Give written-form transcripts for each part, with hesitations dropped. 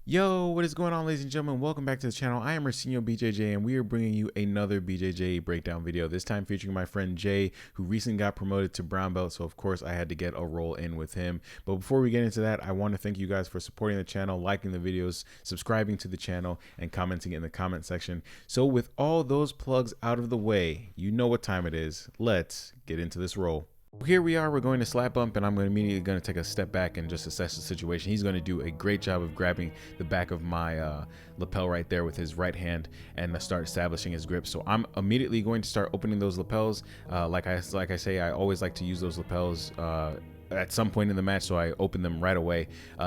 Yo, what is going on, ladies and gentlemen? Welcome back to the channel. I am Racinho BJJ, and we are bringing you another BJJ breakdown video, this time featuring my friend Jay, who recently got promoted to brown belt, so of course I had to get a roll in with him. But before we get into that, I want to thank you guys for supporting the channel, liking the videos, subscribing to the channel, and commenting in the comment section. So with all those plugs out of the way, you know what time it is. Let's get into this roll. Here we are, we're going to slap bump, and I'm immediately going to take a step back and just assess the situation. He's going to do a great job of grabbing the back of my lapel right there with his right hand and start establishing his grip. So I'm immediately going to start opening those lapels. Like I say, I always like to use those lapels at some point in the match, so I open them right away.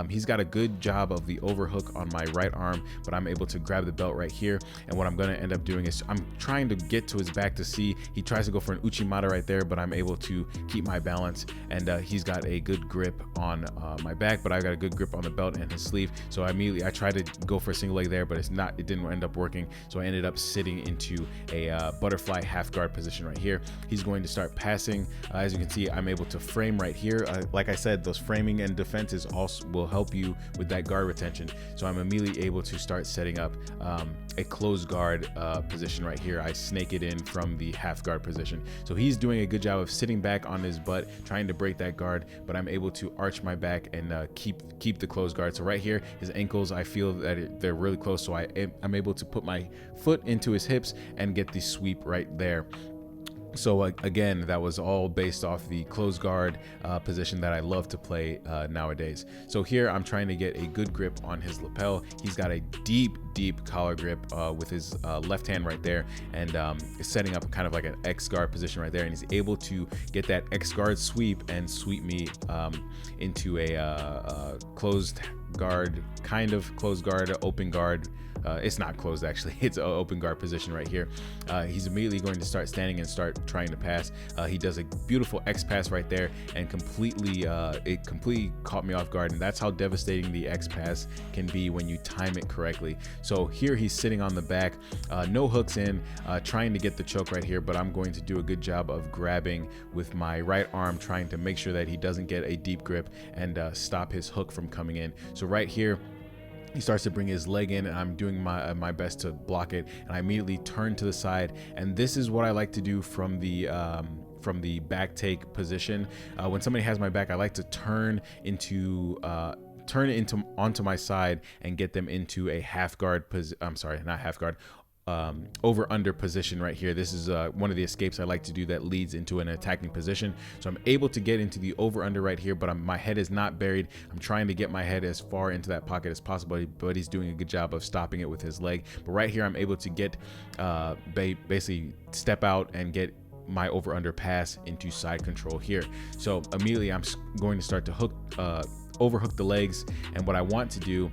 He's got a good job of the overhook on my right arm, but I'm able to grab the belt right here. And what I'm going to end up doing is I'm trying to get to his back to see. He tries to go for an uchimata right there, but I'm able to keep my balance, and he's got a good grip on my back, but I've got a good grip on the belt and his sleeve. So I tried to go for a single leg there, but it didn't end up working. So I ended up sitting into a butterfly half guard position right here. He's going to start passing. As you can see, I'm able to frame right here. Like I said, those framing and defenses also will help you with that guard retention. So I'm immediately able to start setting up a closed guard position right here. I snake it in from the half guard position. So he's doing a good job of sitting back on his butt, trying to break that guard, but I'm able to arch my back and keep the closed guard. So right here, his ankles, I feel that they're really close. So I'm able to put my foot into his hips and get the sweep right there. So again, that was all based off the closed guard position that I love to play nowadays. So here I'm trying to get a good grip on his lapel. He's got a deep collar grip with his left hand right there, and setting up kind of like an X guard position right there, and he's able to get that X guard sweep and sweep me into a closed guard, kind of closed guard, open guard. It's not closed actually, it's an open guard position right here. He's immediately going to start standing and start trying to pass. He does a beautiful X pass right there, and it completely caught me off guard, and that's how devastating the X pass can be when you time it correctly. So here he's sitting on the back, no hooks in, trying to get the choke right here, but I'm going to do a good job of grabbing with my right arm, trying to make sure that he doesn't get a deep grip and stop his hook from coming in. So right here, he starts to bring his leg in, and I'm doing my best to block it, and I immediately turn to the side. And this is what I like to do from the back take position. When somebody has my back, I like to turn onto my side and get them into a half guard over under position right here. This is one of the escapes I like to do that leads into an attacking position. So I'm able to get into the over under right here, but my head is not buried. I'm trying to get my head as far into that pocket as possible, but he's doing a good job of stopping it with his leg. But right here, I'm able to get basically step out and get my over under pass into side control here. So immediately I'm going to start to overhook the legs, and what I want to do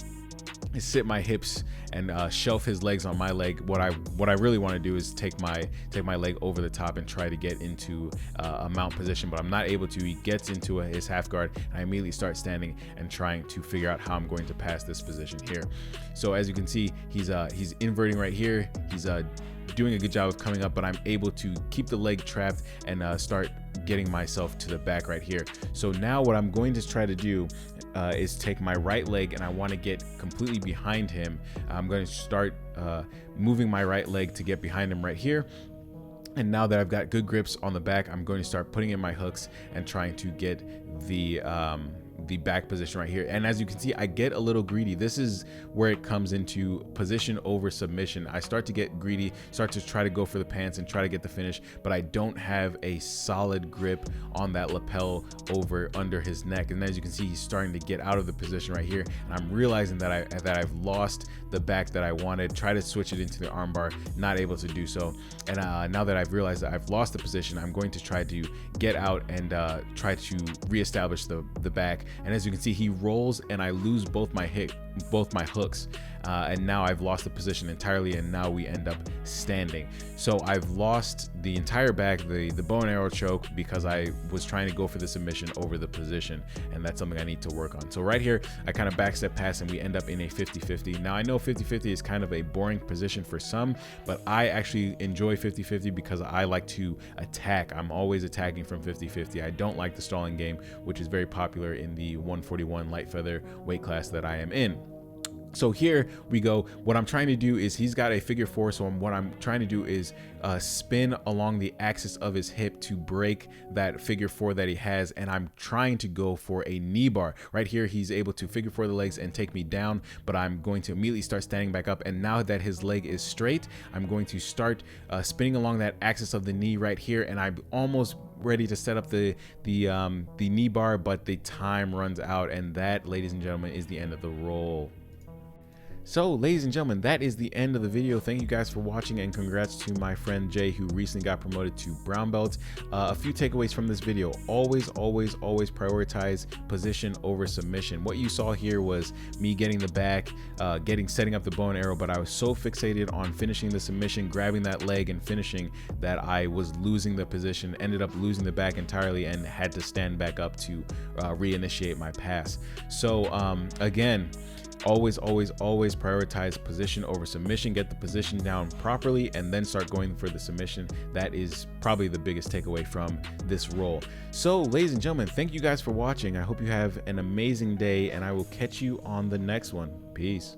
is sit my hips and shelf his legs on my leg. What I really want to do is take my leg over the top and try to get into a mount position, but I'm not able to. He gets into his half guard, and I immediately start standing and trying to figure out how I'm going to pass this position here. So as you can see, he's inverting right here. He's doing a good job of coming up, but I'm able to keep the leg trapped and start getting myself to the back right here. So now what I'm going to try to do is take my right leg, and I want to get completely behind him. I'm going to start moving my right leg to get behind him right here. And now that I've got good grips on the back, I'm going to start putting in my hooks and trying to get the back position right here. And as you can see, I get a little greedy. This is where it comes into position over submission. I start to get greedy, start to try to go for the pants and try to get the finish, but I don't have a solid grip on that lapel over under his neck. And as you can see, he's starting to get out of the position right here, and I'm realizing that I've lost the back that I wanted. Try to switch it into the armbar, not able to do so. And now that I've realized that I've lost the position, I'm going to try to get out and try to reestablish the back. And as you can see, he rolls, and I lose both my hooks, and now I've lost the position entirely, and now we end up standing. So I've lost the entire back, the bow and arrow choke, because I was trying to go for the submission over the position, and that's something I need to work on. So right here, I kind of backstep pass, and we end up in a 50-50. Now I know 50-50 is kind of a boring position for some, but I actually enjoy 50-50 because I like to attack. I'm always attacking from 50-50. I don't like the stalling game, which is very popular in the 141 light feather weight class that I am in. So here we go. What I'm trying to do is, he's got a figure four. So what I'm trying to do is spin along the axis of his hip to break that figure four that he has. And I'm trying to go for a knee bar. Right here, he's able to figure four the legs and take me down, but I'm going to immediately start standing back up. And now that his leg is straight, I'm going to start spinning along that axis of the knee right here. And I'm almost ready to set up the knee bar, but the time runs out. And that, ladies and gentlemen, is the end of the roll. So, ladies and gentlemen, that is the end of the video. Thank you guys for watching, and congrats to my friend Jay, who recently got promoted to brown belt. A few takeaways from this video: always prioritize position over submission. What you saw here was me getting the back, setting up the bow and arrow, but I was so fixated on finishing the submission, grabbing that leg and finishing, that I was losing the position, ended up losing the back entirely, and had to stand back up to reinitiate my pass. So again, always prioritize position over submission. Get the position down properly and then start going for the submission. That is probably the biggest takeaway from this roll. So, ladies and gentlemen, thank you guys for watching. I hope you have an amazing day, and I will catch you on the next one. Peace.